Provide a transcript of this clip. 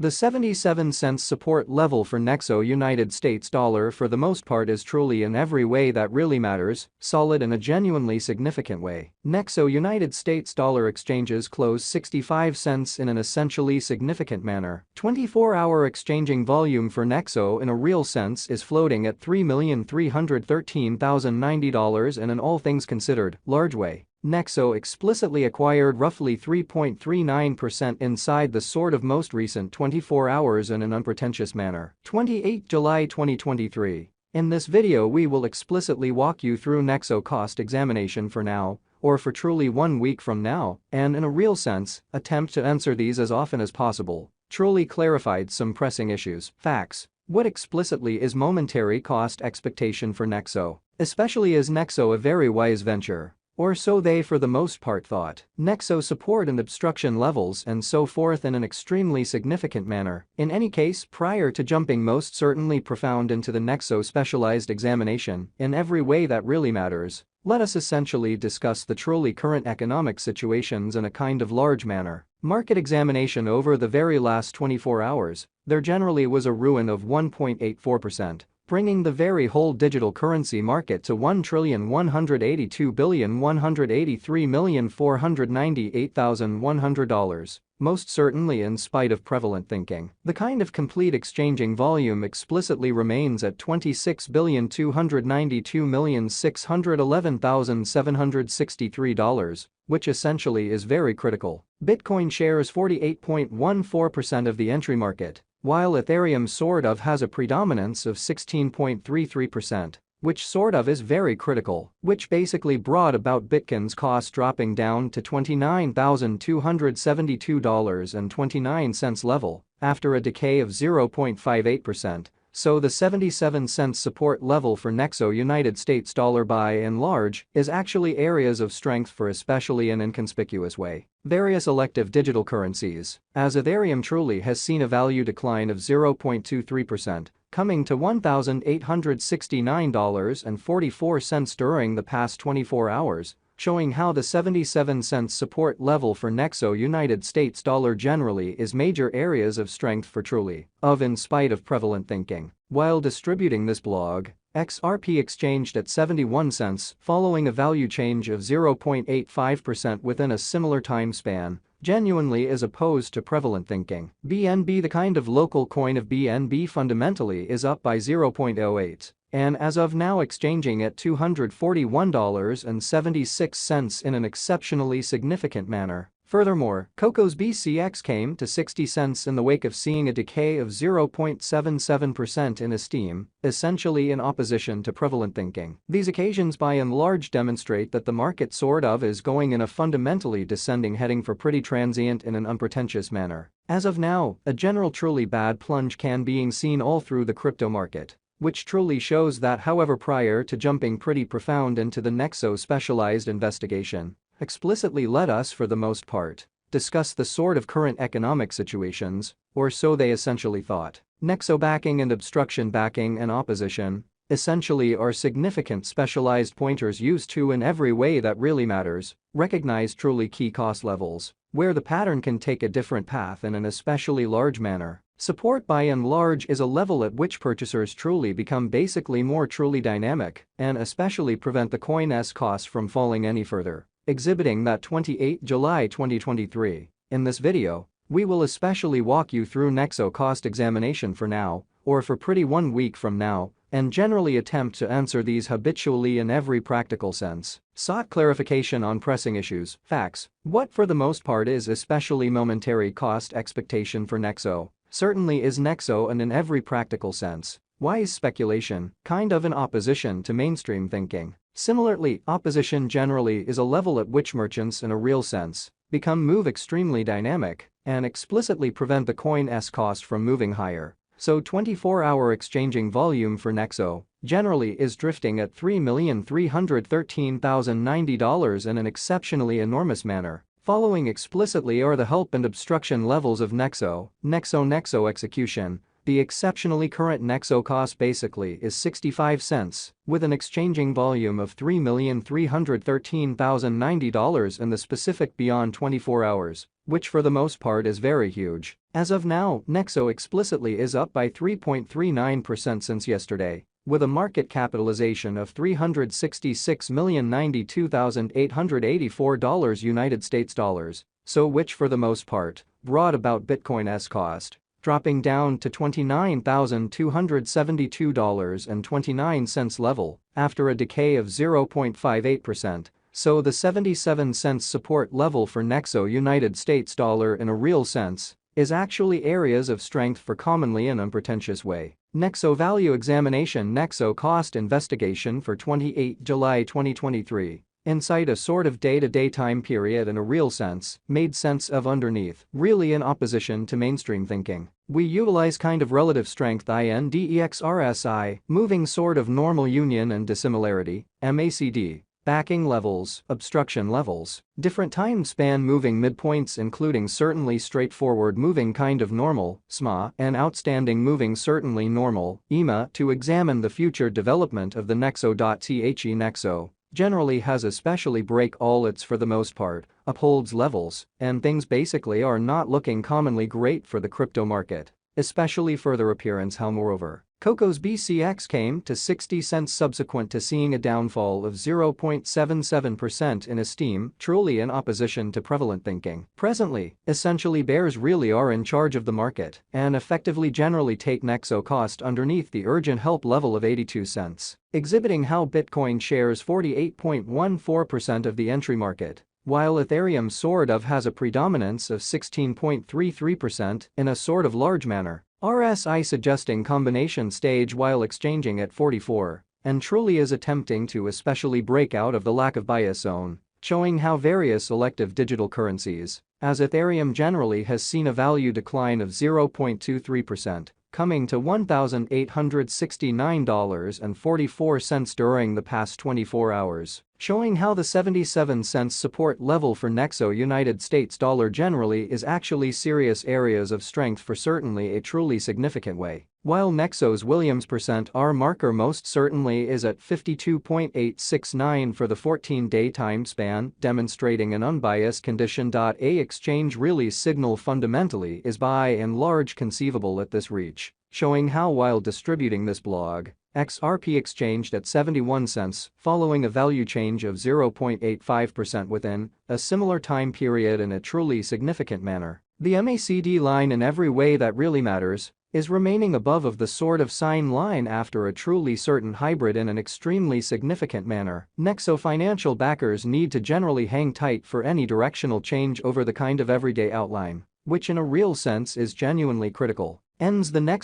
The 77 cents support level for Nexo United States dollar for the most part is truly in every way that really matters, solid in a genuinely significant way. Nexo United States dollar exchanges close 65 cents in an essentially significant manner. 24-hour exchanging volume for Nexo in a real sense is floating at $3,313,090 in an all things considered large way. Nexo explicitly acquired roughly 3.39% inside the sort of most recent 24 hours in an unpretentious manner. 28 July 2023. In this video we will explicitly walk you through Nexo cost examination for now, or for truly 1 week from now, and in a real sense, attempt to answer these as often as possible. Truly clarified some pressing issues. Facts. What explicitly is momentary cost expectation for Nexo? Especially is Nexo a very wise venture? Or so they for the most part thought. Nexo support and obstruction levels and so forth in an extremely significant manner. In any case, prior to jumping most certainly profound into the Nexo specialized examination, in every way that really matters, let us essentially discuss the truly current economic situations in a kind of large manner. Market examination over the very last 24 hours, there generally was a ruin of 1.84%. Bringing the very whole digital currency market to $1,182,183,498,100, most certainly in spite of prevalent thinking. The kind of complete exchanging volume explicitly remains at $26,292,611,763, which essentially is very critical. Bitcoin shares 48.14% of the entry market, while Ethereum sort of has a predominance of 16.33%, which sort of is very critical, which basically brought about Bitcoin's cost dropping down to $29,272.29 level after a decay of 0.58%. So the 77 cents support level for Nexo United States dollar by and large is actually areas of strength for especially an inconspicuous way. Various elective digital currencies, as Ethereum truly has seen a value decline of 0.23%, coming to $1,869.44 during the past 24 hours, showing how the 77 cents support level for Nexo United States dollar generally is major areas of strength for truly, in spite of prevalent thinking. While distributing this blog, XRP exchanged at 71 cents following a value change of 0.85% within a similar time span, genuinely as opposed to prevalent thinking. BNB, the kind of local coin of BNB, fundamentally is up by 0.08. And as of now exchanging at $241.76 in an exceptionally significant manner. Furthermore, Coco's BCX came to 60 cents in the wake of seeing a decay of 0.77% in esteem, essentially in opposition to prevalent thinking. These occasions by and large demonstrate that the market sort of is going in a fundamentally descending heading for pretty transient in an unpretentious manner. As of now, a general truly bad plunge can being seen all through the crypto market, which truly shows that however prior to jumping pretty profound into the Nexo specialized investigation, explicitly let us for the most part discuss the sort of current economic situations, or so they essentially thought. Nexo backing and obstruction backing and opposition essentially are significant specialized pointers used to in every way that really matters, recognize truly key cost levels, where the pattern can take a different path in an especially large manner. Support by and large is a level at which purchasers truly become basically more truly dynamic and especially prevent the coin's cost from falling any further, exhibiting that 28 July 2023. In this video, we will especially walk you through Nexo cost examination for now, or for pretty 1 week from now, and generally attempt to answer these habitually in every practical sense. Sought clarification on pressing issues. Facts. What for the most part is especially momentary cost expectation for Nexo? Certainly is Nexo and in every practical sense, wise speculation, kind of in opposition to mainstream thinking. Similarly, opposition generally is a level at which merchants in a real sense move extremely dynamic and explicitly prevent the coin's cost from moving higher. So 24-hour exchanging volume for Nexo generally is drifting at $3,313,090 in an exceptionally enormous manner. Following explicitly are the help and obstruction levels of Nexo execution. The exceptionally current Nexo cost basically is 65 cents, with an exchanging volume of $3,313,090 in the specific beyond 24 hours. which for the most part is very huge. As of now, Nexo explicitly is up by 3.39% since yesterday, with a market capitalization of $366,092,884 United States dollars, so which for the most part brought about Bitcoin's cost dropping down to $29,272.29 level after a decay of 0.58%. So the 77 cents support level for Nexo United States dollar in a real sense is actually areas of strength for commonly an unpretentious way. Nexo value examination. Nexo cost investigation for 28 July 2023. Inside a sort of day-to-day time period in a real sense, made sense of underneath, really in opposition to mainstream thinking. We utilize kind of relative strength index RSI, moving sort of normal union and dissimilarity, MACD. Backing levels, obstruction levels, different time span moving midpoints including certainly straightforward moving kind of normal, SMA, and outstanding moving certainly normal, EMA, to examine the future development of the Nexo.The Nexo generally has especially break all its for the most part, upholds levels, and things basically are not looking commonly great for the crypto market, especially further appearance how moreover. Coco's BCX came to 60 cents subsequent to seeing a downfall of 0.77% in esteem, truly in opposition to prevalent thinking. Presently, essentially bears really are in charge of the market and effectively generally take Nexo cost underneath the urgent help level of 82 cents, exhibiting how Bitcoin shares 48.14% of the entry market, while Ethereum sort of has a predominance of 16.33% in a sort of large manner. RSI suggesting combination stage while exchanging at 44, and truly is attempting to especially break out of the lack of bias zone, showing how various elective digital currencies, as Ethereum generally has seen a value decline of 0.23%, coming to $1,869.44 during the past 24 hours, showing how the 77 cents support level for Nexo United States dollar generally is actually serious areas of strength for certainly a truly significant way. While Nexo's Williams %R marker most certainly is at 52.869 for the 14-day time span, demonstrating an unbiased condition. A exchange really signal fundamentally is by and large conceivable at this reach, showing how while distributing this blog, XRP exchanged at 71 cents following a value change of 0.85% within a similar time period in a truly significant manner. The MACD line in every way that really matters is remaining above of the sort of sign line after a truly certain hybrid in an extremely significant manner. Nexo financial backers need to generally hang tight for any directional change over the kind of everyday outline, which in a real sense is genuinely critical. Ends the Nexo